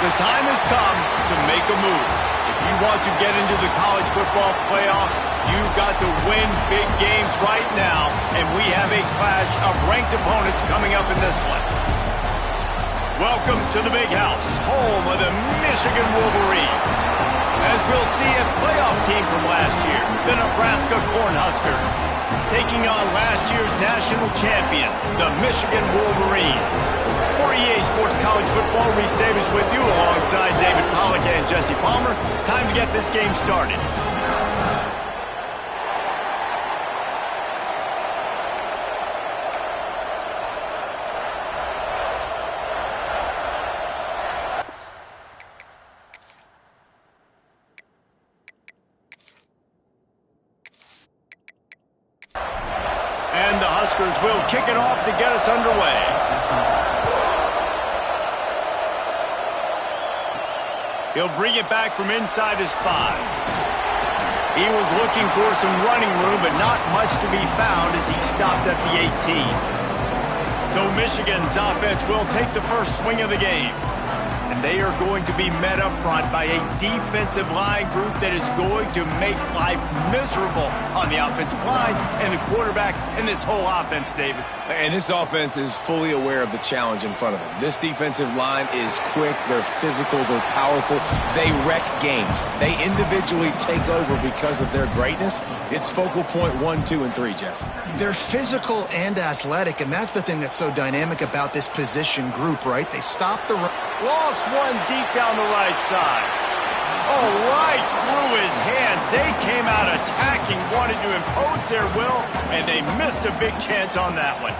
The time has come to make a move. If you want to get into the college football playoff, you've got to win big games right now, and we have a clash of ranked opponents coming up in this one. Welcome to the Big House, home of the Michigan Wolverines. As we'll see, a playoff team from last year, the Nebraska Cornhuskers, taking on last year's national champions, the Michigan Wolverines. For EA Sports College Football, Reese Davis with you alongside David Pollack and Jesse Palmer. Time to get this game started. And the Huskers will kick it off to get us underway. He'll bring it back from inside his 5. He was looking for some running room, but not much to be found as he stopped at the 18. So Michigan's offense will take the first swing of the game. And they are going to be met up front by a defensive line group that is going to make life miserable on the offensive line and the quarterback and this whole offense, David. And this offense is fully aware of the challenge in front of them. This defensive line is quick, they're physical, they're powerful, they wreck games. They individually take over because of their greatness. It's focal point 1, 2, and 3, Jesse. They're physical and athletic, and that's the thing that's so dynamic about this position group, right? They stop the run. Lost one deep down the right side. Oh, right through his hands. They came out attacking, wanted to impose their will, and they missed a big chance on that one.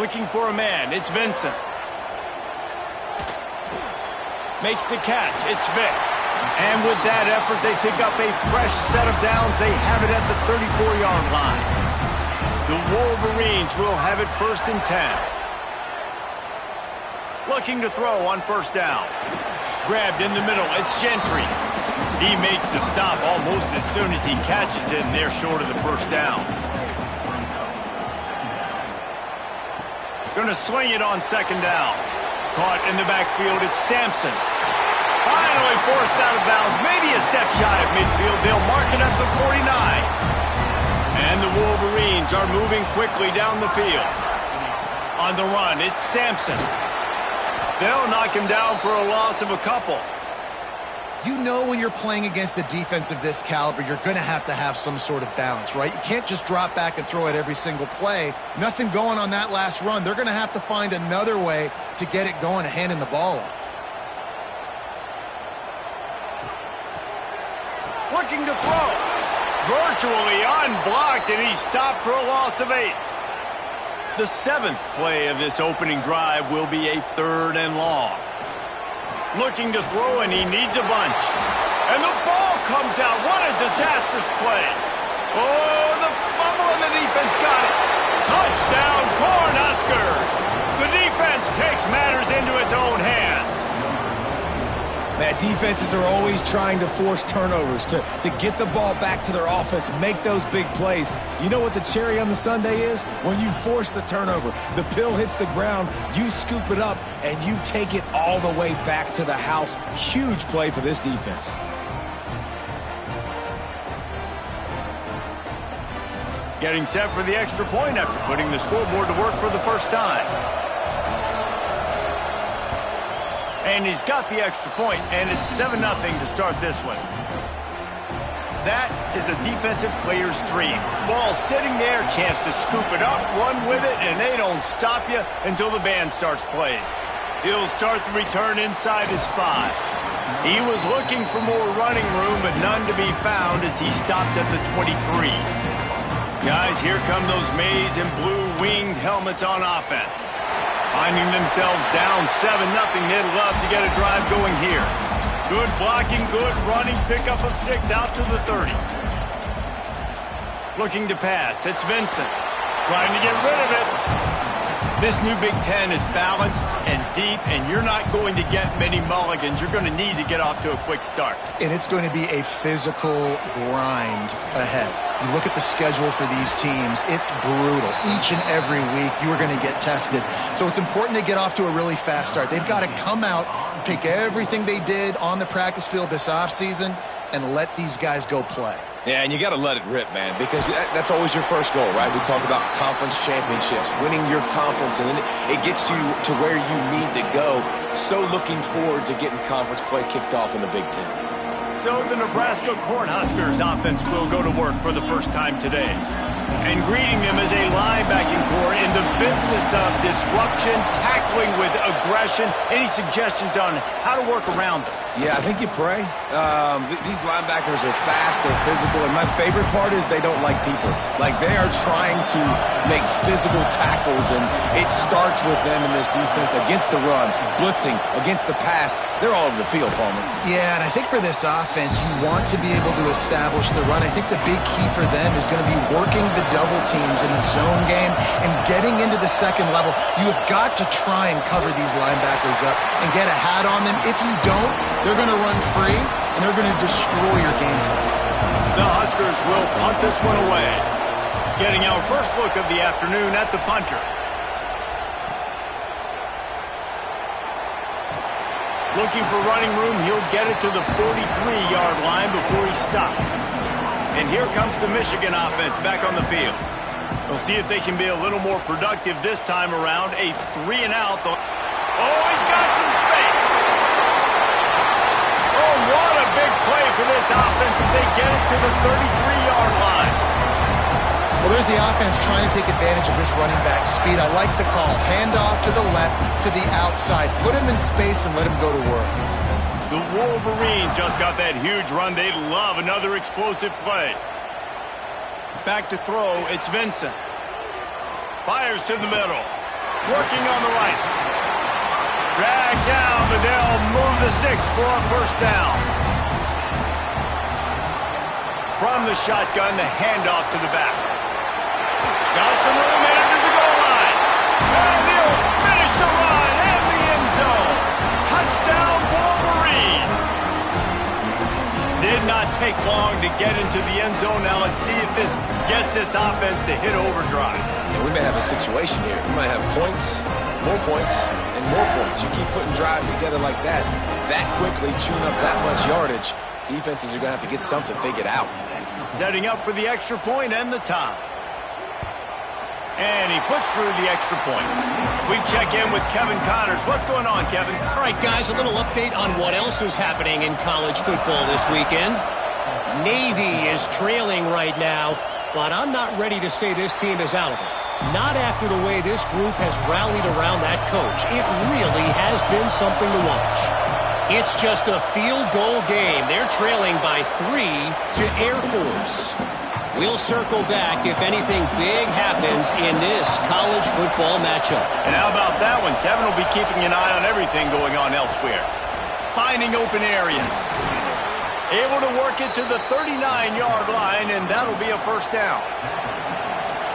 Looking for a man. It's Vincent. Makes the catch. It's Vic. And with that effort, they pick up a fresh set of downs. They have it at the 34-yard line. The Wolverines will have it 1st and 10. Looking to throw on 1st down. Grabbed in the middle. It's Gentry. He makes the stop almost as soon as he catches it, and they're short of the 1st down. Going to swing it on 2nd down. Caught in the backfield. It's Sampson. Finally forced out of bounds. Maybe a step shy of midfield. They'll mark it at the 49. And the Wolverines are moving quickly down the field. On the run, it's Sampson. They'll knock him down for a loss of a couple. You know when you're playing against a defense of this caliber, you're going to have some sort of balance, right? You can't just drop back and throw it every single play. Nothing going on that last run. They're going to have to find another way to get it going and handing the ball off. Looking to throw. Virtually unblocked, and he's stopped for a loss of 8. The 7th play of this opening drive will be a 3rd and long. Looking to throw, and he needs a bunch. And the ball comes out. What a disastrous play. Oh, the fumble, and the defense got it. Touchdown, Cornhuskers. The defense takes matters into its own hands. That defenses are always trying to force turnovers, to get the ball back to their offense, make those big plays. You know what the cherry on the sundae is? When you force the turnover, the pill hits the ground, you scoop it up, and you take it all the way back to the house. Huge play for this defense. Getting set for the extra point after putting the scoreboard to work for the first time. And he's got the extra point, and it's 7-0 to start this one. That is a defensive player's dream. Ball sitting there, chance to scoop it up, run with it, and they don't stop you until the band starts playing. He'll start the return inside his 5. He was looking for more running room, but none to be found as he stopped at the 23. Guys, here come those maize and blue winged helmets on offense. Finding themselves down 7-0, they'd love to get a drive going here. Good blocking, good running, pickup of 6 out to the 30. Looking to pass, it's Vincent. Trying to get rid of it. This new Big Ten is balanced and deep, and you're not going to get many mulligans. You're going to need to get off to a quick start. And it's going to be a physical grind ahead. You look at the schedule for these teams, it's brutal. Each and every week, you are going to get tested. So it's important they get off to a really fast start. They've got to come out, pick everything they did on the practice field this offseason, and let these guys go play. Yeah, and you got to let it rip, man, because that's always your first goal, right? We talk about conference championships, winning your conference, and then it gets you to where you need to go. So looking forward to getting conference play kicked off in the Big Ten. So the Nebraska Cornhuskers offense will go to work for the first time today. And greeting them is a linebacking core in the business of disruption, tackling with aggression. Any suggestions on how to work around them? Yeah, I think you pray. These linebackers are fast, they're physical, and my favorite part is they don't like people. Like, they are trying to make physical tackles, and it starts with them in this defense against the run, blitzing, against the pass. They're all over the field, Palmer. Yeah, and I think for this offense, you want to be able to establish the run. I think the big key for them is going to be working the double teams in the zone game and getting into the second level. You have got to try and cover these linebackers up and get a hat on them. If you don't, they're going to run free, and they're going to destroy your game plan. The Huskers will punt this one away. Getting our first look of the afternoon at the punter. Looking for running room, he'll get it to the 43-yard line before he stopped. And here comes the Michigan offense back on the field. We'll see if they can be a little more productive this time around. A 3-and-out. Oh, he's got some space. Oh, what a big play for this offense as they get it to the 33-yard line. Well, there's the offense trying to take advantage of this running back speed. I like the call. Hand off to the left, to the outside. Put him in space and let him go to work. The Wolverines just got that huge run. They'd love another explosive play. Back to throw, it's Vincent. Fires to the middle. Working on the right. Drag down, but they'll move the sticks for a first down. From the shotgun, the handoff to the back. Got some room into the goal line. And he'll finish the run in the end zone. Touchdown, Wolverines. Did not take long to get into the end zone. Now let's see if this gets this offense to hit overdrive. Yeah, we may have a situation here. We might have points, and more points. You keep putting drives together like that quickly, chewing up that much yardage, defenses are going to have to get something figured out. Setting up for the extra point and the tie. And he puts through the extra point. We check in with Kevin Connors. What's going on, Kevin? All right, guys, a little update on what else is happening in college football this weekend. Navy is trailing right now, but I'm not ready to say this team is out of it. Not after the way this group has rallied around that coach. It really has been something to watch. It's just a field goal game. They're trailing by 3 to Air Force. We'll circle back if anything big happens in this college football matchup. And how about that one? Kevin will be keeping an eye on everything going on elsewhere. Finding open areas. Able to work it to the 39-yard line, and that'll be a first down.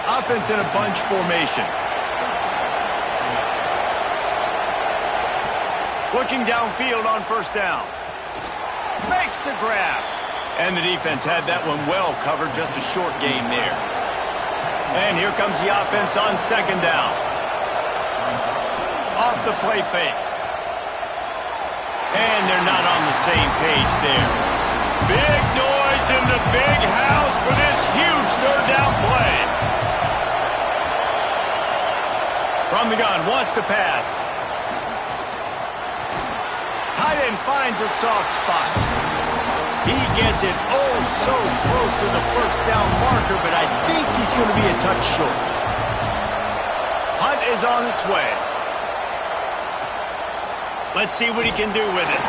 Offense in a bunch formation. Looking downfield on first down. Makes the grab. And the defense had that one well covered, just a short game there. And here comes the offense on second down. Off the play fake. And they're not on the same page there. Big noise in the big house for this huge third down play. From the gun, wants to pass. Tight end finds a soft spot. He gets it so close to the first down marker, but I think he's going to be a touch short. Hunt is on its way. Let's see what he can do with it.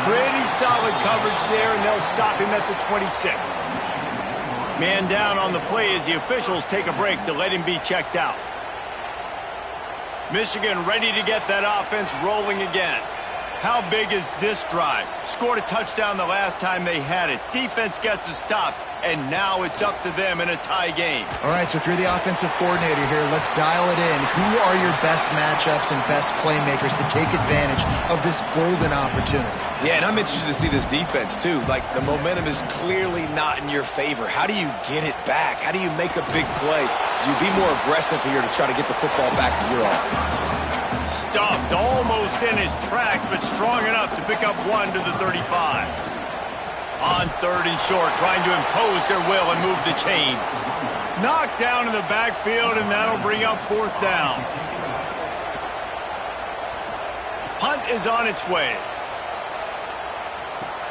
Pretty solid coverage there, and they'll stop him at the 26. Man down on the play as the officials take a break to let him be checked out. Michigan ready to get that offense rolling again. How big is this drive? Scored a touchdown the last time they had it. Defense gets a stop, and now it's up to them in a tie game. All right, so if you're the offensive coordinator here, let's dial it in. Who are your best matchups and best playmakers to take advantage of this golden opportunity? Yeah, and I'm interested to see this defense, too. Like, the momentum is clearly not in your favor. How do you get it back? How do you make a big play? Do you be more aggressive here to try to get the football back to your offense? Stuffed almost in his tracks, but strong enough to pick up one to the 35. On 3rd and short, trying to impose their will and move the chains. Knocked down in the backfield, and that'll bring up 4th down. Punt is on its way.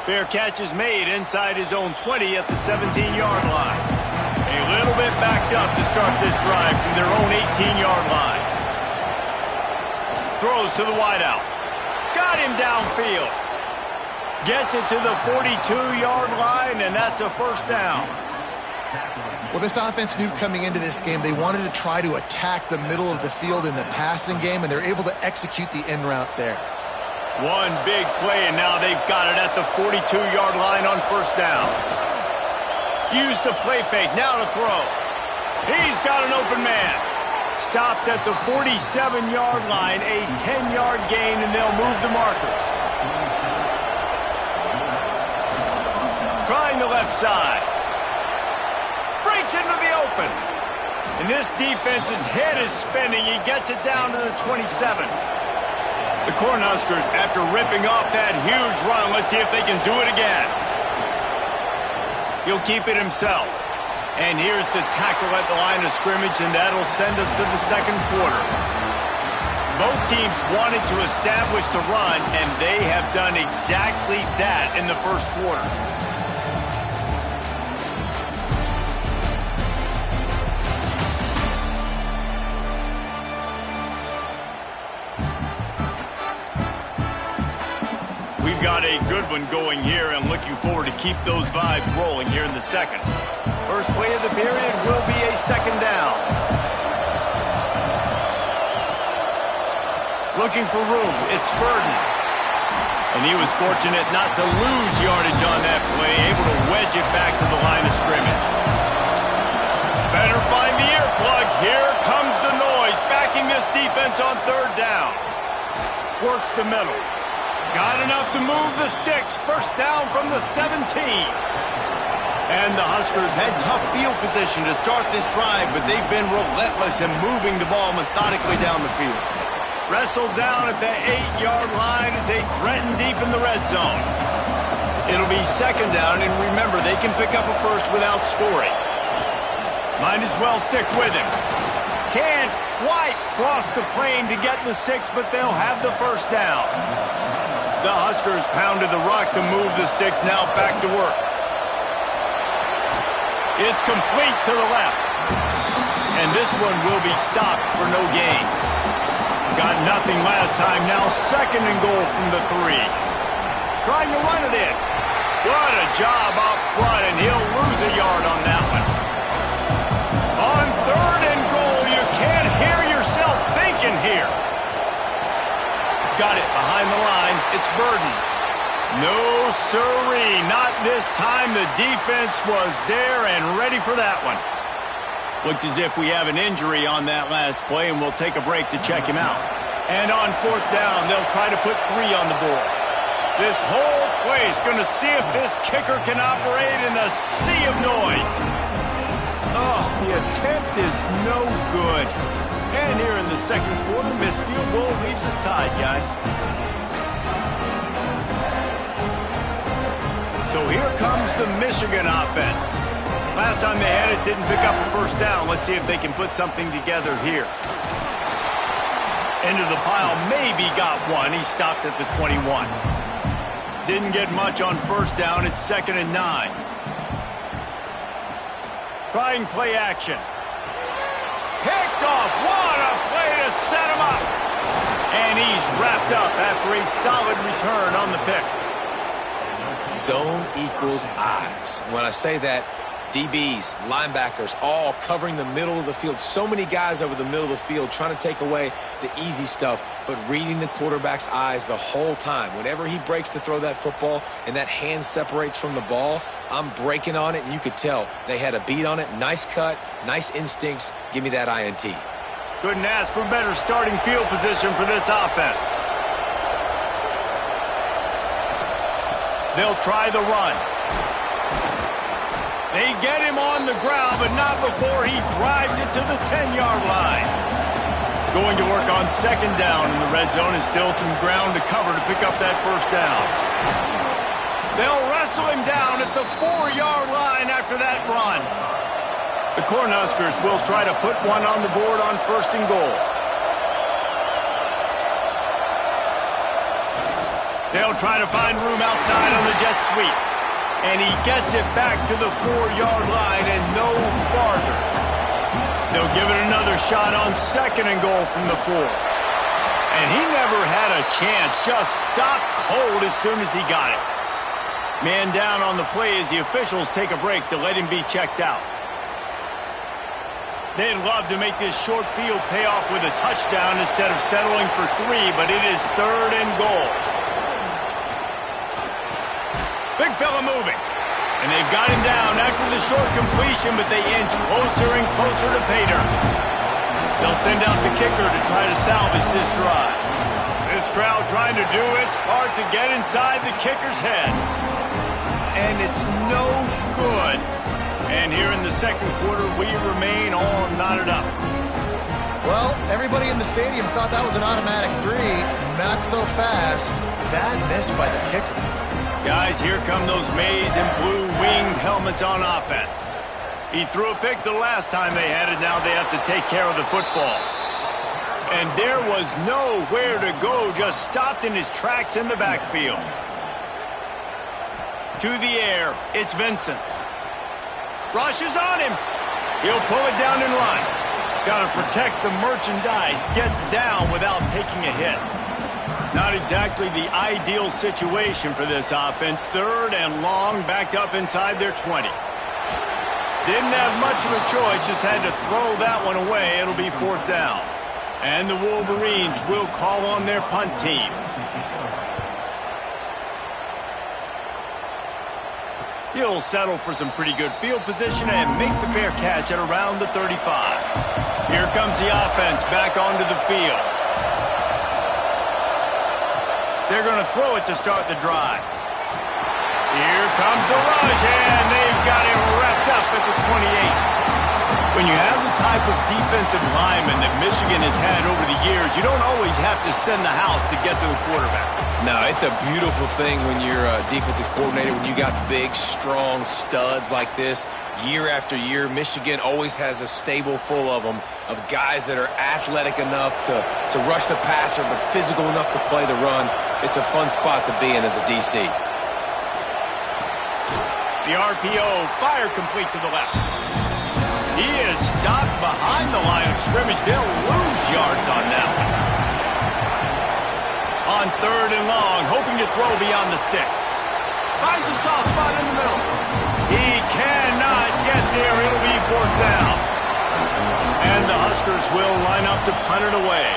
Fair catch is made inside his own 20 at the 17-yard line. A little bit backed up to start this drive from their own 18-yard line. Throws to the wideout. Got him downfield. Gets it to the 42-yard line, and that's a 1st down. Well, this offense knew coming into this game they wanted to try to attack the middle of the field in the passing game, and they're able to execute the in route there. One big play, and now they've got it at the 42-yard line on 1st down. Use the play fake, now to throw. He's got an open man. Stopped at the 47-yard line, a 10-yard gain, and they'll move the markers. Trying the left side. Breaks into the open. And this defense's head is spinning. He gets it down to the 27. The Cornhuskers, after ripping off that huge run, let's see if they can do it again. He'll keep it himself. And here's the tackle at the line of scrimmage, and that'll send us to the 2nd quarter. Both teams wanted to establish the run, and they have done exactly that in the 1st quarter. We've got a good one going here, and looking forward to keep those vibes rolling here in the 2nd. First play of the period will be a 2nd down. Looking for room, it's Burden. And he was fortunate not to lose yardage on that play, able to wedge it back to the line of scrimmage. Better find the earplugs. Here comes the noise, backing this defense on 3rd down. Works the middle. Got enough to move the sticks. 1st down from the 17. And the Huskers had tough field position to start this drive, but they've been relentless in moving the ball methodically down the field. Wrestled down at the 8-yard line as they threaten deep in the red zone. It'll be 2nd down, and remember, they can pick up a 1st without scoring. Might as well stick with him. Can't quite cross the plane to get the 6, but they'll have the 1st down. The Huskers pounded the rock to move the sticks, now back to work. It's complete to the left. And this one will be stopped for no gain. Got nothing last time, now 2nd and goal from the 3. Trying to run it in. What a job up front, and he'll lose a yard on that one. On 3rd and goal, you can't hear yourself thinking here. Got it behind the line. It's Burden. No siree, not this time. The defense was there and ready for that one. Looks as if we have an injury on that last play, and we'll take a break to check him out. And on 4th down, they'll try to put 3 on the board. This whole play is going to see if this kicker can operate in the sea of noise. Oh, the attempt is no good. And here in the 2nd quarter, missed field goal leaves us tied, guys. So here comes the Michigan offense. Last time they had it, didn't pick up a 1st down. Let's see if they can put something together here. Into the pile, maybe got one. He stopped at the 21. Didn't get much on 1st down. It's 2nd and 9. Trying play action. Picked off. What a play to set him up. And he's wrapped up after a solid return on the pick. Zone equals eyes. When I say that, DBs, linebackers, all covering the middle of the field. So many guys over the middle of the field trying to take away the easy stuff, but reading the quarterback's eyes the whole time. Whenever he breaks to throw that football and that hand separates from the ball, I'm breaking on it, and you could tell they had a beat on it. Nice cut, nice instincts. Give me that INT. Couldn't ask for better starting field position for this offense. They'll try the run. They get him on the ground, but not before he drives it to the 10-yard line. Going to work on second down in the red zone, and still some ground to cover to pick up that first down. They'll wrestle him down at the 4-yard line after that run. The Cornhuskers will try to put one on the board on first and goal. They'll try to find room outside on the jet sweep. And he gets it back to the 4-yard line and no farther. They'll give it another shot on second and goal from the 4. And he never had a chance, just stopped cold as soon as he got it. Man down on the play as the officials take a break to let him be checked out. They'd love to make this short field pay off with a touchdown instead of settling for 3, but it is third and goal. Big fella moving. And they've got him down after the short completion, but they inch closer and closer to pay dirt. They'll send out the kicker to try to salvage this drive. This crowd trying to do its part to get inside the kicker's head. And it's no good. And here in the second quarter, we remain all knotted up. Well, everybody in the stadium thought that was an automatic 3. Not so fast. Bad miss by the kicker. Guys, here come those maize and blue winged helmets on offense. He threw a pick the last time they had it. Now they have to take care of the football. And there was nowhere to go, just stopped in his tracks in the backfield. To the air, it's Vincent. Rushes on him. He'll pull it down and run. Got to protect the merchandise. Gets down without taking a hit. Not exactly the ideal situation for this offense. Third and long, backed up inside their 20. Didn't have much of a choice, just had to throw that one away. It'll be fourth down. And the Wolverines will call on their punt team. He'll settle for some pretty good field position and make the fair catch at around the 35. Here comes the offense back onto the field. They're going to throw it to start the drive. Here comes the rush, and they've got it wrapped up at the 28. When you have the type of defensive lineman that Michigan has had over the years, you don't always have to send the house to get to the quarterback. No, it's a beautiful thing when you're a defensive coordinator, when you got big, strong studs like this. Year after year, Michigan always has a stable full of them, of guys that are athletic enough to rush the passer, but physical enough to play the run. It's a fun spot to be in as a DC. The RPO, fire complete to the left. He is stopped behind the line of scrimmage. They'll lose yards on that one. On third and long, hoping to throw beyond the sticks. Finds a soft spot in the middle. He cannot get there. It'll be fourth down. And the Huskers will line up to punt it away.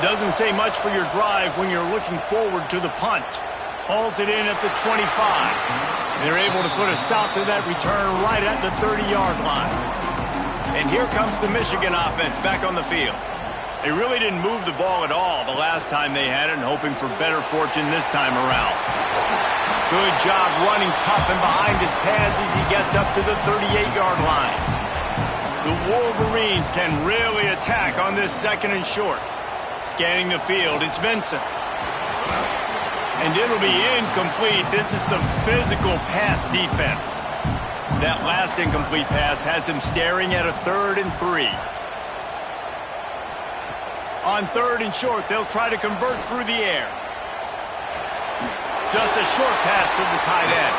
Doesn't say much for your drive when you're looking forward to the punt. Hauls it in at the 25. They're able to put a stop to that return right at the 30-yard line. And here comes the Michigan offense back on the field. They really didn't move the ball at all the last time they had it, and hoping for better fortune this time around. Good job running tough and behind his pads as he gets up to the 38-yard line. The Wolverines can really attack on this second and short. Scanning the field, it's Vincent. And it'll be incomplete. This is some physical pass defense. That last incomplete pass has him staring at a 3rd and 3. On 3rd and short, they'll try to convert through the air. Just a short pass to the tight end.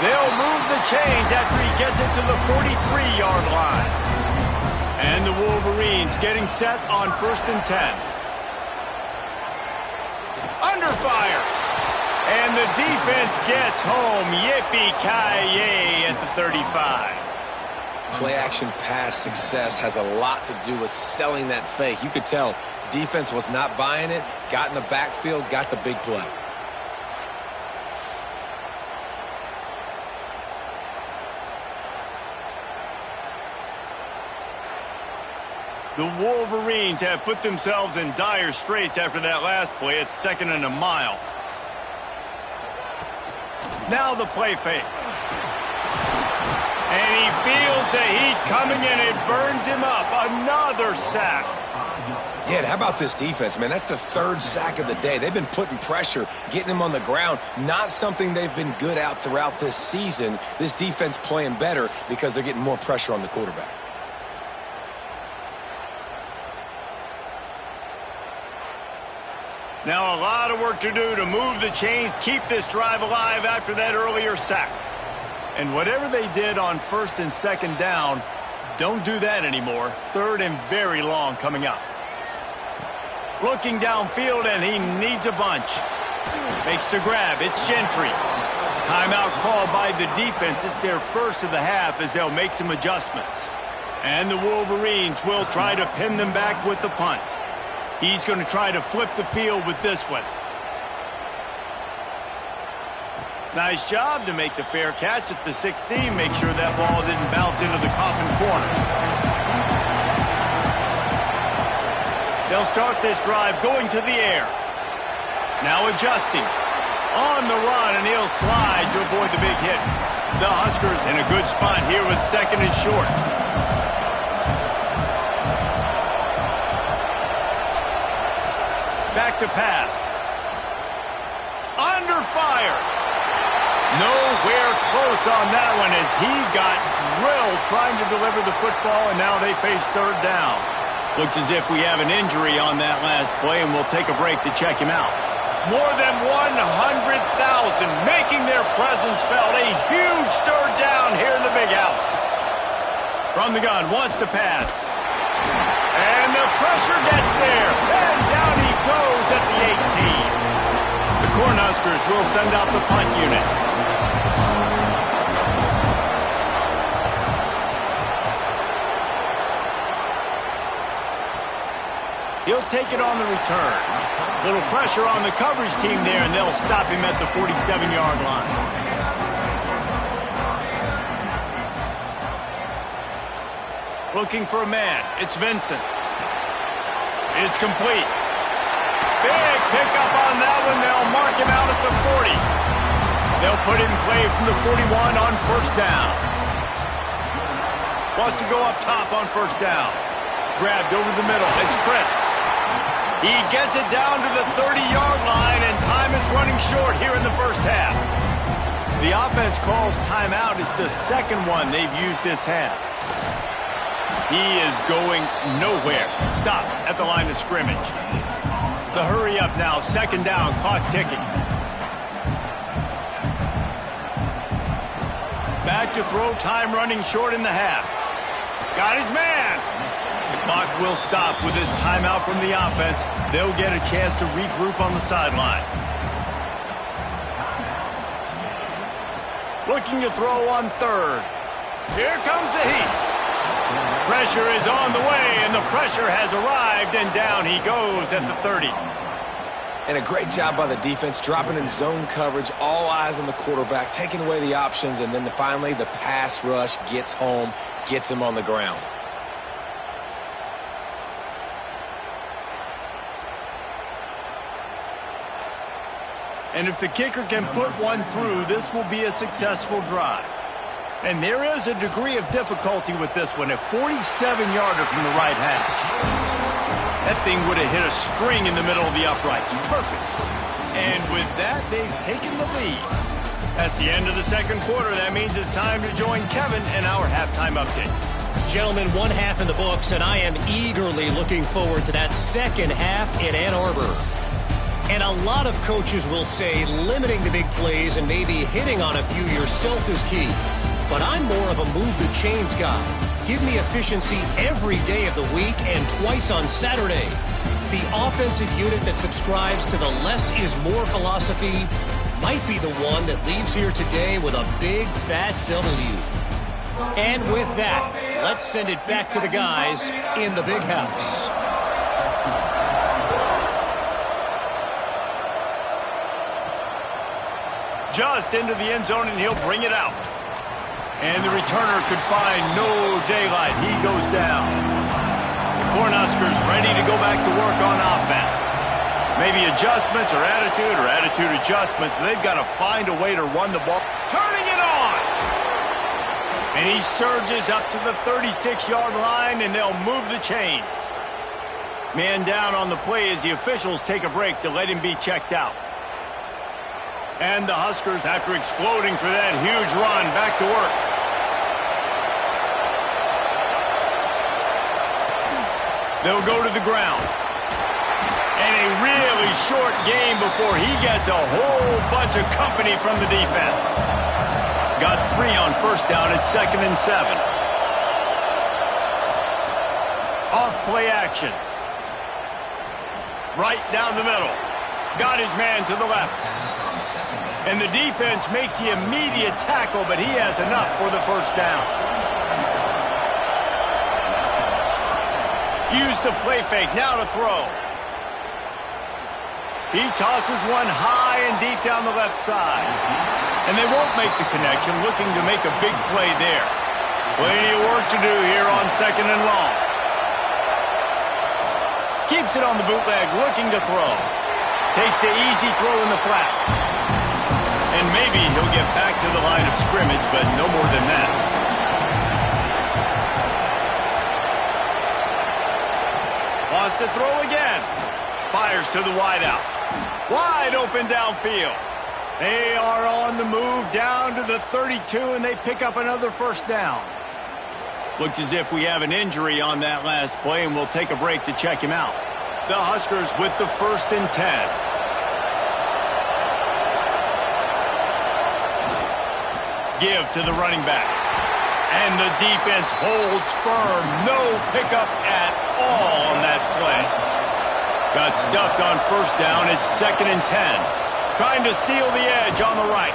They'll move the chains after he gets it to the 43-yard line. And the Wolverines getting set on 1st and 10. Under fire. And the defense gets home. Yippee-ki-yay at the 35. Play-action pass success has a lot to do with selling that fake. You could tell defense was not buying it, got in the backfield, got the big play. The Wolverines have put themselves in dire straits after that last play. It's 2nd and a mile. Now the play fake. And he feels the heat coming in. It burns him up. Another sack. Yeah, how about this defense, man? That's the 3rd sack of the day. They've been putting pressure, getting him on the ground. Not something they've been good at throughout this season. This defense playing better because they're getting more pressure on the quarterback. Now a lot of work to do to move the chains, keep this drive alive after that earlier sack. And whatever they did on 1st and 2nd down, don't do that anymore. 3rd and very long coming up. Looking downfield, and he needs a bunch. Makes the grab. It's Gentry. Timeout called by the defense. It's their first of the half as they'll make some adjustments. And the Wolverines will try to pin them back with the punt. He's going to try to flip the field with this one. Nice job to make the fair catch at the 16. Make sure that ball didn't bounce into the coffin corner. They'll start this drive going to the air. Now adjusting. On the run, and he'll slide to avoid the big hit. The Huskers in a good spot here with 2nd and short. Back to pass. Under fire. Nowhere close on that one as he got drilled trying to deliver the football, and now they face 3rd down. Looks as if we have an injury on that last play, and we'll take a break to check him out. More than 100,000 making their presence felt. A huge 3rd down here in the big house. From the gun, wants to pass. And the pressure gets there. And down he goes at the 18. The Cornhuskers will send out the punt unit. He'll take it on the return. Little pressure on the coverage team there, and they'll stop him at the 47-yard line. Looking for a man. It's Vincent. It's complete. Big pickup on that one. They'll mark him out at the 40. They'll put him in play from the 41 on 1st down. Wants to go up top on 1st down. Grabbed over the middle. It's Prince. He gets it down to the 30-yard line, and time is running short here in the 1st half. The offense calls timeout. It's the 2nd one they've used this half. He is going nowhere. Stop at the line of scrimmage. The hurry up now. 2nd down. Clock ticking. Back to throw. Time running short in the half. Got his man. The clock will stop with this timeout from the offense. They'll get a chance to regroup on the sideline. Looking to throw on 3rd. Here comes the heat. Pressure is on the way, and the pressure has arrived, and down he goes at the 30. And a great job by the defense, dropping in zone coverage, all eyes on the quarterback, taking away the options, and then finally the pass rush gets home, gets him on the ground. And if the kicker can put one through, this will be a successful drive. And there is a degree of difficulty with this one. A 47-yarder from the right hash. That thing would have hit a string in the middle of the uprights. Perfect. And with that, they've taken the lead. That's the end of the 2nd quarter. That means it's time to join Kevin in our halftime update. Gentlemen, 1 half in the books, and I am eagerly looking forward to that 2nd half in Ann Arbor. And a lot of coaches will say limiting the big plays and maybe hitting on a few yourself is key. But I'm more of a move the chains guy. Give me efficiency every day of the week and twice on Saturday. The offensive unit that subscribes to the less is more philosophy might be the one that leaves here today with a big fat W. And with that, Let's send it back to the guys in the big house. Just into the end zone, and he'll bring it out. And the returner could find no daylight. He goes down. The Cornhuskers ready to go back to work on offense. Maybe adjustments or attitude adjustments, but they've got to find a way to run the ball. Turning it on! And he surges up to the 36-yard line, and they'll move the chains. Man down on the play as the officials take a break to let him be checked out. And the Huskers, after exploding for that huge run, back to work. They'll go to the ground. And a really short game before he gets a whole bunch of company from the defense. Got 3 on first down at 2nd and 7. Off play action. Right down the middle. Got his man to the left. And the defense makes the immediate tackle, but he has enough for the first down. Use the play fake, now to throw. He tosses one high and deep down the left side. And they won't make the connection, looking to make a big play there. Plenty of work to do here on 2nd and long. Keeps it on the bootleg, looking to throw. Takes the easy throw in the flat. And maybe he'll get back to the line of scrimmage, but no more than that. Wants to throw again. Fires to the wideout. Wide open downfield. They are on the move down to the 32, and they pick up another first down. Looks as if we have an injury on that last play, and we'll take a break to check him out. The Huskers with the 1st and 10. Give to the running back. And the defense holds firm. No pickup at all on that play. Got stuffed on first down. It's 2nd and 10. Trying to seal the edge on the right.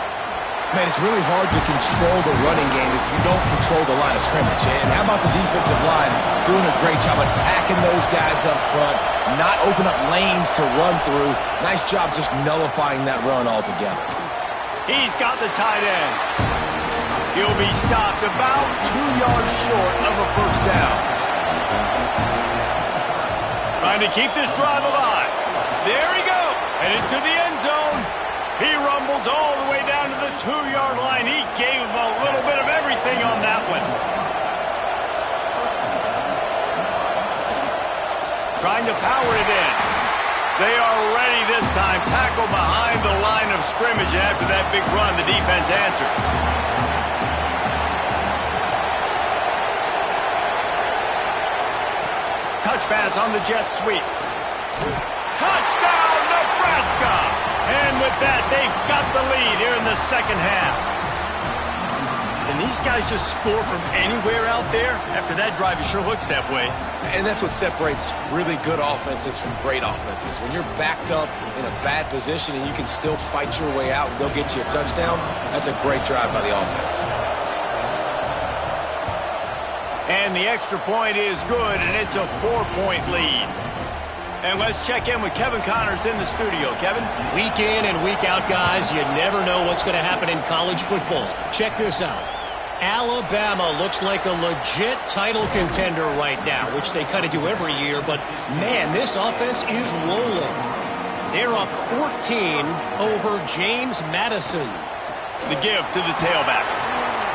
Man, it's really hard to control the running game if you don't control the line of scrimmage. And how about the defensive line doing a great job attacking those guys up front, not open up lanes to run through. Nice job just nullifying that run altogether. He's got the tight end. He'll be stopped about 2 yards short of a first down. Trying to keep this drive alive. There he goes. Headed to the end zone. He rumbles all the way down to the 2-yard line. He gave him a little bit of everything on that one. Trying to power it in. They are ready this time. Tackle behind the line of scrimmage. And after that big run, the defense answers. Touch pass on the jet sweep. Touchdown, Nebraska! And with that, they've got the lead here in the second half. And these guys just score from anywhere out there? After that drive, it sure looks that way. And that's what separates really good offenses from great offenses. When you're backed up in a bad position and you can still fight your way out and they'll get you a touchdown, that's a great drive by the offense. And the extra point is good, and it's a 4-point lead. And let's check in with Kevin Connors in the studio. Kevin? Week in and week out, guys, you never know what's going to happen in college football. Check this out. Alabama looks like a legit title contender right now, which they kind of do every year, but, man, this offense is rolling. They're up 14 over James Madison. The give to the tailback.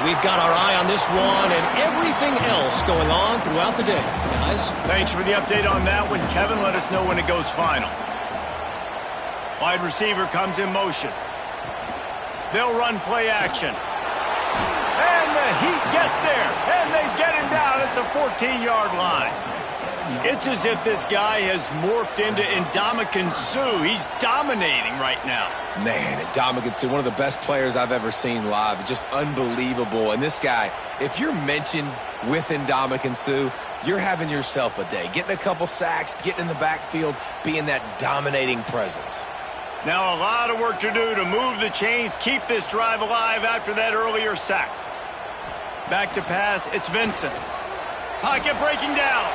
We've got our eye on this one and everything else going on throughout the day, guys. Thanks for the update on that one, Kevin. Let us know when it goes final. Wide receiver comes in motion. They'll run play action. And the heat gets there, and they get him down at the 14-yard line. It's as if this guy has morphed into Ndamukong Suh. He's dominating right now. Man, Ndamukong Suh, one of the best players I've ever seen live. Just unbelievable. And this guy, if you're mentioned with Ndamukong Suh, you're having yourself a day. Getting a couple sacks, getting in the backfield, being that dominating presence. Now a lot of work to do to move the chains, keep this drive alive after that earlier sack. Back to pass, it's Vincent. Pocket breaking down.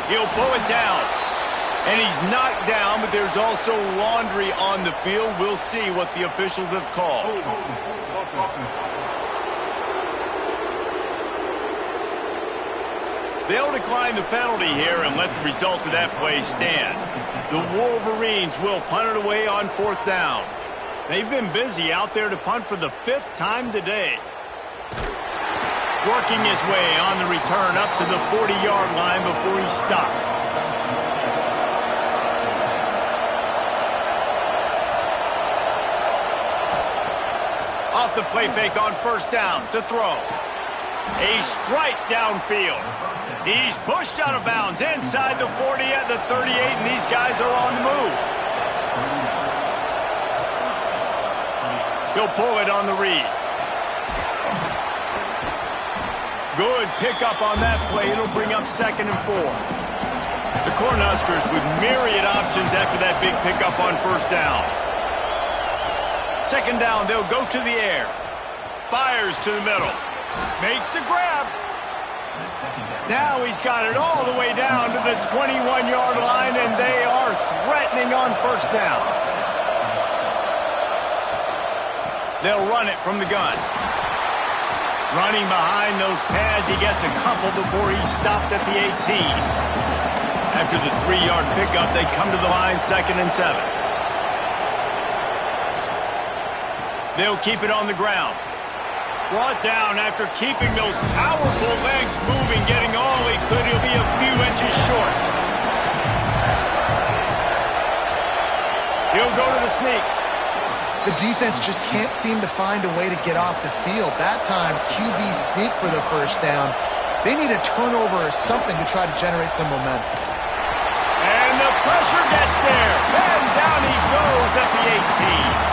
He'll pull it down. And he's knocked down, but there's also laundry on the field. We'll see what the officials have called. They'll decline the penalty here and let the result of that play stand. The Wolverines will punt it away on 4th down. They've been busy out there to punt for the 5th time today. Working his way on the return up to the 40-yard line before he stopped. Off the play fake on 1st down to throw. A strike downfield. He's pushed out of bounds inside the 40 at the 38, and these guys are on the move. He'll pull it on the read. Good pickup on that play. It'll bring up 2nd and 4. The Cornhuskers with myriad options after that big pickup on 1st down. 2nd down, they'll go to the air. Fires to the middle. Makes the grab. Now he's got it all the way down to the 21-yard line, and they are threatening on 1st down. They'll run it from the gun. Running behind those pads, he gets a couple before he's stopped at the 18. After the 3-yard pickup, they come to the line 2nd and 7. They'll keep it on the ground. Brought down after keeping those powerful legs moving, getting all he could. He'll be a few inches short. He'll go to the sneak. The defense just can't seem to find a way to get off the field. That time, QB sneak for the 1st down. They need a turnover or something to try to generate some momentum. And the pressure gets there. And down he goes at the 18.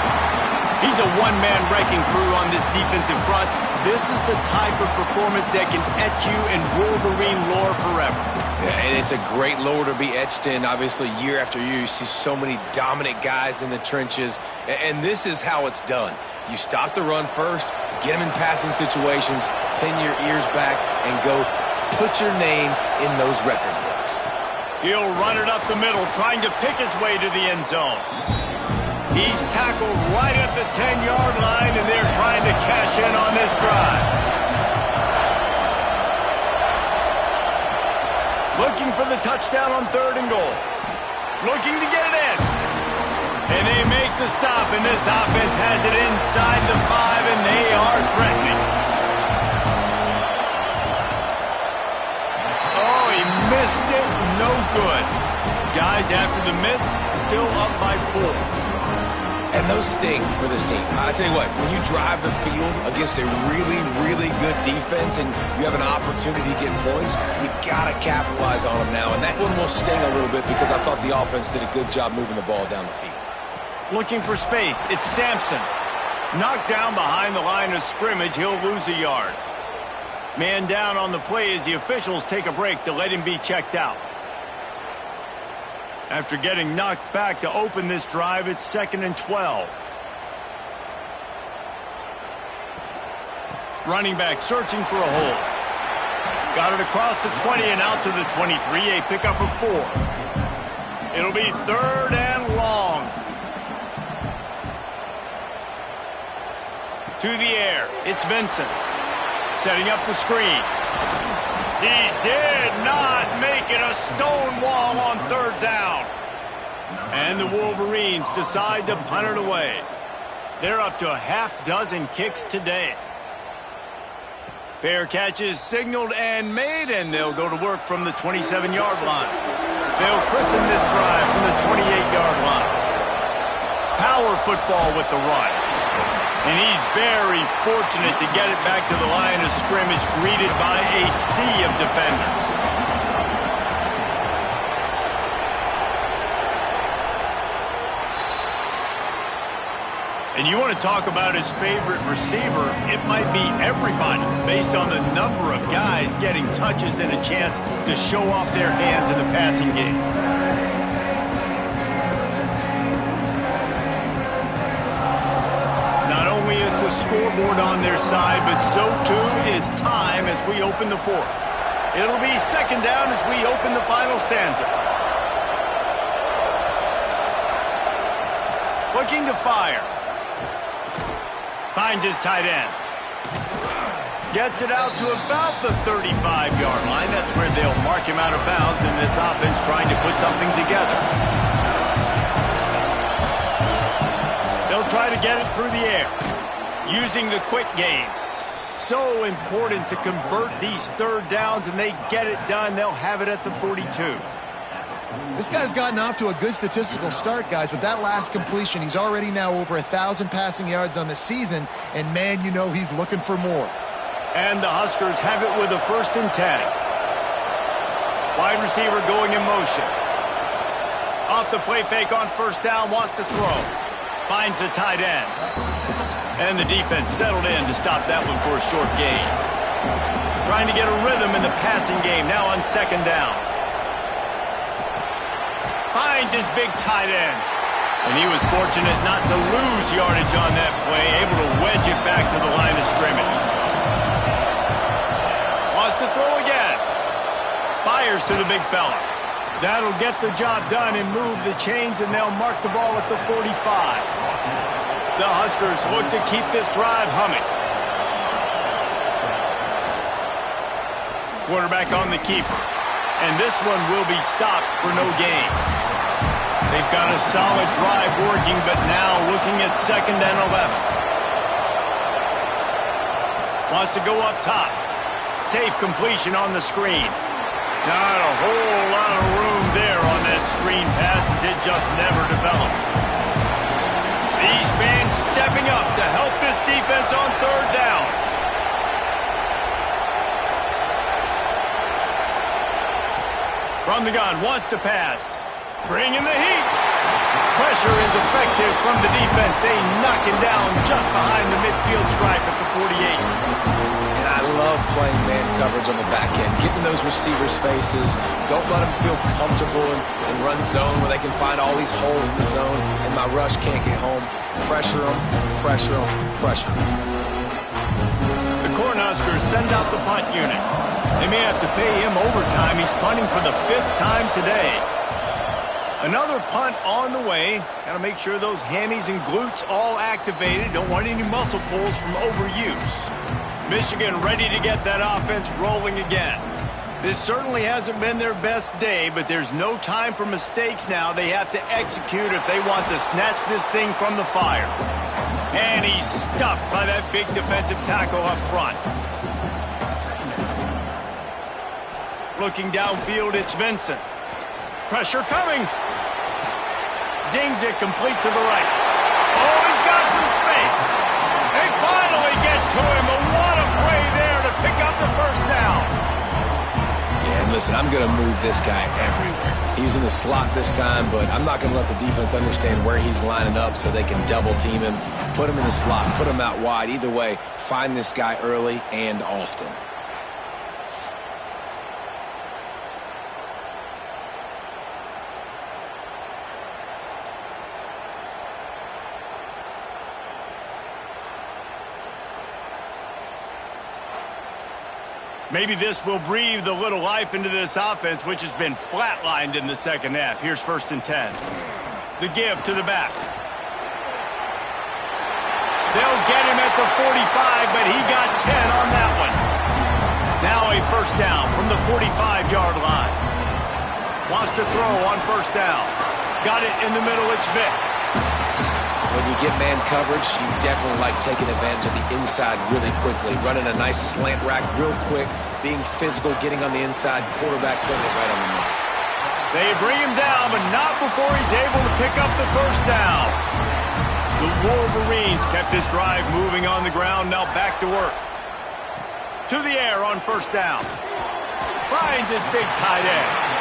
He's a one-man wrecking crew on this defensive front. This is the type of performance that can etch you in Wolverine lore forever. Yeah, and it's a great lore to be etched in. Obviously, year after year, you see so many dominant guys in the trenches. And this is how it's done. You stop the run first, get them in passing situations, pin your ears back, and go put your name in those record books. He'll run it up the middle, trying to pick his way to the end zone. He's tackled right at the 10-yard line, and they're trying to cash in on this drive. Looking for the touchdown on 3rd and goal. Looking to get it in. And they make the stop, and this offense has it inside the 5, and they are threatening. Oh, he missed it. No good. Guys, after the miss, still up by 4. And those sting for this team. I tell you what, when you drive the field against a really, really good defense and you have an opportunity to get points, you got to capitalize on them now. And that one will sting a little bit because I thought the offense did a good job moving the ball down the field. Looking for space. It's Sampson. Knocked down behind the line of scrimmage. He'll lose a yard. Man down on the play as the officials take a break to let him be checked out. After getting knocked back to open this drive, it's 2nd and 12. Running back searching for a hole. Got it across the 20 and out to the 23, a pickup of 4. It'll be 3rd and long. To the air, it's Vincent. Setting up the screen. He did not make it a stone wall on 3rd down. And the Wolverines decide to punt it away. They're up to a half-dozen kicks today. Fair catch is signaled and made, and they'll go to work from the 27-yard line. They'll christen this drive from the 28-yard line. Power football with the run. And he's very fortunate to get it back to the line of scrimmage, greeted by a sea of defenders. And you want to talk about his favorite receiver, it might be everybody, based on the number of guys getting touches and a chance to show off their hands in the passing game. Not only is the scoreboard on their side, but so too is time as we open the 4th. It'll be second down as we open the final stanza. Looking to fire. Finds his tight end. Gets it out to about the 35-yard line. That's where they'll mark him out of bounds in this offense trying to put something together. They'll try to get it through the air, using the quick game. So important to convert these third downs, and they get it done. They'll have it at the 42. This guy's gotten off to a good statistical start, guys, but that last completion, he's already now over 1,000 passing yards on the season, and man, you know he's looking for more. And the Huskers have it with a 1st and 10. Wide receiver going in motion. Off the play fake on 1st down, wants to throw. Finds the tight end. And the defense settled in to stop that one for a short gain. Trying to get a rhythm in the passing game, now on 2nd down. Finds his big tight end. And he was fortunate not to lose yardage on that play, able to wedge it back to the line of scrimmage. To throw again. Fires to the big fella. That'll get the job done and move the chains, and they'll mark the ball at the 45. The Huskers look to keep this drive humming. Quarterback on the keeper. And this one will be stopped for no gain. They've got a solid drive working, but now looking at 2nd and 11. Wants to go up top. Safe completion on the screen. Not a whole lot of room there on that screen pass as it just never developed. These fans stepping up to help this defense on 3rd down. From the gun, wants to pass. Bringing the heat. Pressure is effective from the defense. They knock him down just behind the midfield stripe at the 48. I love playing man coverage on the back end, getting those receivers' faces. Don't let them feel comfortable and run zone where they can find all these holes in the zone and my rush can't get home. Pressure them, pressure them, pressure them. The Cornhuskers send out the punt unit. They may have to pay him overtime. He's punting for the 5th time today. Another punt on the way. Got to make sure those hammies and glutes all activated. Don't want any muscle pulls from overuse. Michigan ready to get that offense rolling again. This certainly hasn't been their best day, but there's no time for mistakes now. They have to execute if they want to snatch this thing from the fire. And he's stuffed by that big defensive tackle up front. Looking downfield, it's Vincent. Pressure coming. Zings it complete to the right. Oh, he's got some space. They finally get to him. What a play there to pick up the 1st down. Yeah, and listen, I'm going to move this guy everywhere. He's in the slot this time, but I'm not going to let the defense understand where he's lining up so they can double team him, put him in the slot, put him out wide. Either way, find this guy early and often. Maybe this will breathe a little life into this offense, which has been flatlined in the 2nd half. Here's 1st and 10. The give to the back. They'll get him at the 45, but he got 10 on that one. Now a 1st down from the 45-yard line. Wants to throw on 1st down. Got it in the middle. It's Vic. When you get man coverage, you definitely like taking advantage of the inside really quickly, running a nice slant rack real quick, being physical, getting on the inside, quarterback putting it right on the mark. They bring him down, but not before he's able to pick up the 1st down. The Wolverines kept this drive moving on the ground, now back to work. To the air on 1st down. Finds his big tight end.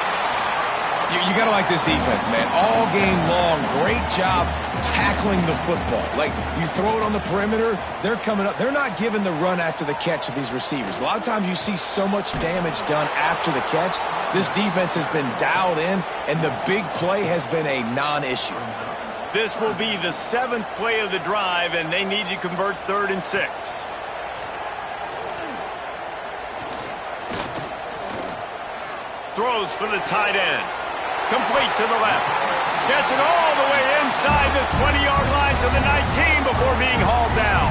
You got to like this defense, man. All game long, great job tackling the football. Like, you throw it on the perimeter, they're coming up. They're not giving the run after the catch to these receivers. A lot of times you see so much damage done after the catch. This defense has been dialed in, and the big play has been a non-issue. This will be the 7th play of the drive, and they need to convert 3rd and 6. throws for the tight end. Complete to the left. Gets it all the way inside the 20-yard line to the 19 before being hauled down.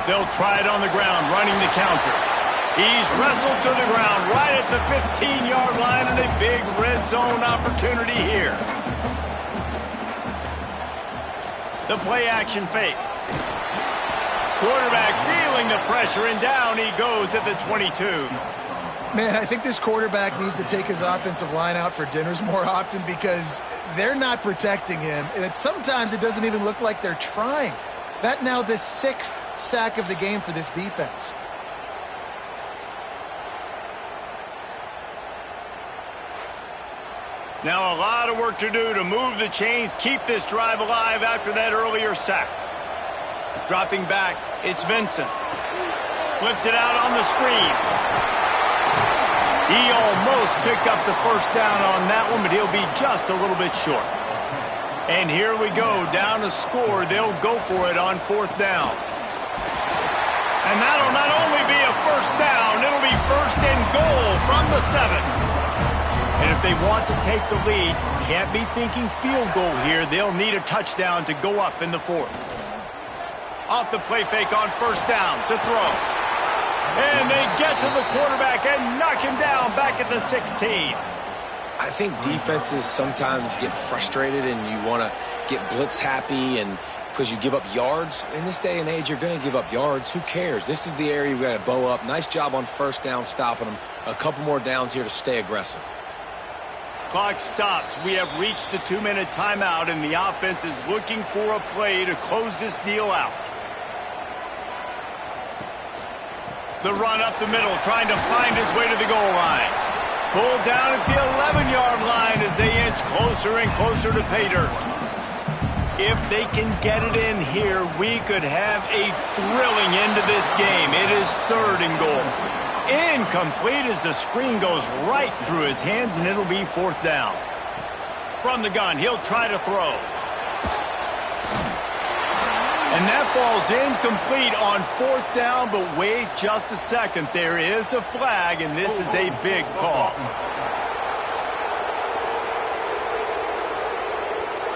They'll try it on the ground, running the counter. He's wrestled to the ground right at the 15-yard line and a big red zone opportunity here. The play-action fake. Quarterback feeling the pressure, and down he goes at the 22. Man, I think this quarterback needs to take his offensive line out for dinners more often because they're not protecting him, and sometimes it doesn't even look like they're trying. That now the 6th sack of the game for this defense. Now a lot of work to do to move the chains, keep this drive alive after that earlier sack. Dropping back, it's Vincent. Flips it out on the screen. He almost picked up the first down on that one, but he'll be just a little bit short. And here we go, down to score. They'll go for it on 4th down. And that'll not only be a first down, it'll be 1st and goal from the 7. And if they want to take the lead, can't be thinking field goal here. They'll need a touchdown to go up in the 4th. Off the play fake on 1st down to throw. And they get to the quarterback and knock him down back at the 16. I think defenses sometimes get frustrated and you want to get blitz happy and because you give up yards. In this day and age, you're going to give up yards. Who cares? This is the area we got to bow up. Nice job on 1st down stopping them. A couple more downs here to stay aggressive. Clock stops. We have reached the 2-minute timeout, and the offense is looking for a play to close this deal out. The run up the middle, trying to find his way to the goal line. Pulled down at the 11-yard line as they inch closer and closer to pay dirt. If they can get it in here, we could have a thrilling end to this game. It is 3rd and goal. Incomplete as the screen goes right through his hands, and it'll be 4th down. From the gun, he'll try to throw. And that falls incomplete on 4th down, but wait just a second. There is a flag, and this is a big call.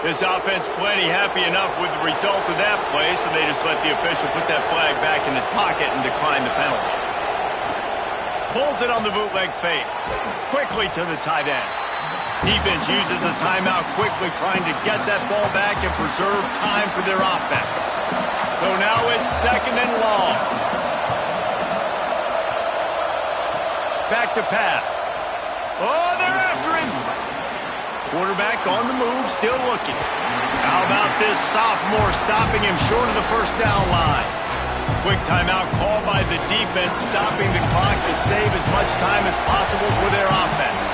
This offense plenty happy enough with the result of that play, so they just let the official put that flag back in his pocket and decline the penalty. Pulls it on the bootleg fake. Quickly to the tight end. Defense uses a timeout quickly, trying to get that ball back and preserve time for their offense. So now it's 2nd and long. Back to pass. Oh, they're after him. Quarterback on the move, still looking. How about this sophomore stopping him short of the 1st down line? Quick timeout called by the defense, stopping the clock to save as much time as possible for their offense.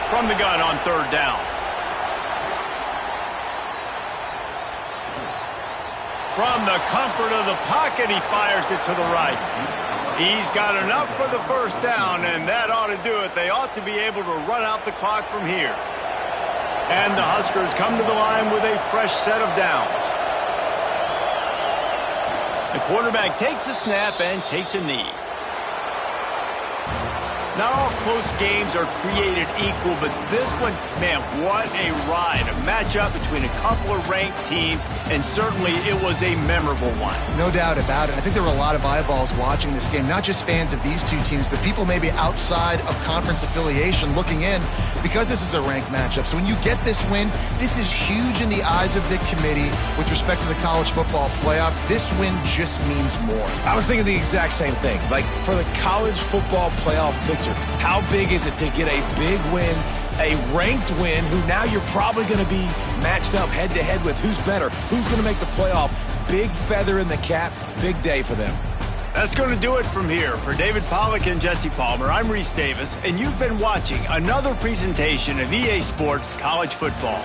From the gun on 3rd down. From the comfort of the pocket, he fires it to the right. He's got enough for the 1st down, and that ought to do it. They ought to be able to run out the clock from here. And the Huskers come to the line with a fresh set of downs. The quarterback takes a snap and takes a knee. Not all close games are created equal, but this one, man, what a ride. A matchup between a couple of ranked teams, and certainly it was a memorable one. No doubt about it. I think there were a lot of eyeballs watching this game, not just fans of these two teams, but people maybe outside of conference affiliation looking in because this is a ranked matchup. So when you get this win, this is huge in the eyes of the committee with respect to the college football playoff. This win just means more. I was thinking the exact same thing. Like, for the college football playoff picture, how big is it to get a big win, a ranked win, who now you're probably going to be matched up head-to-head with who's better, who's going to make the playoff. Big feather in the cap, big day for them. That's going to do it from here. For David Pollack and Jesse Palmer, I'm Reese Davis, and you've been watching another presentation of EA Sports College Football.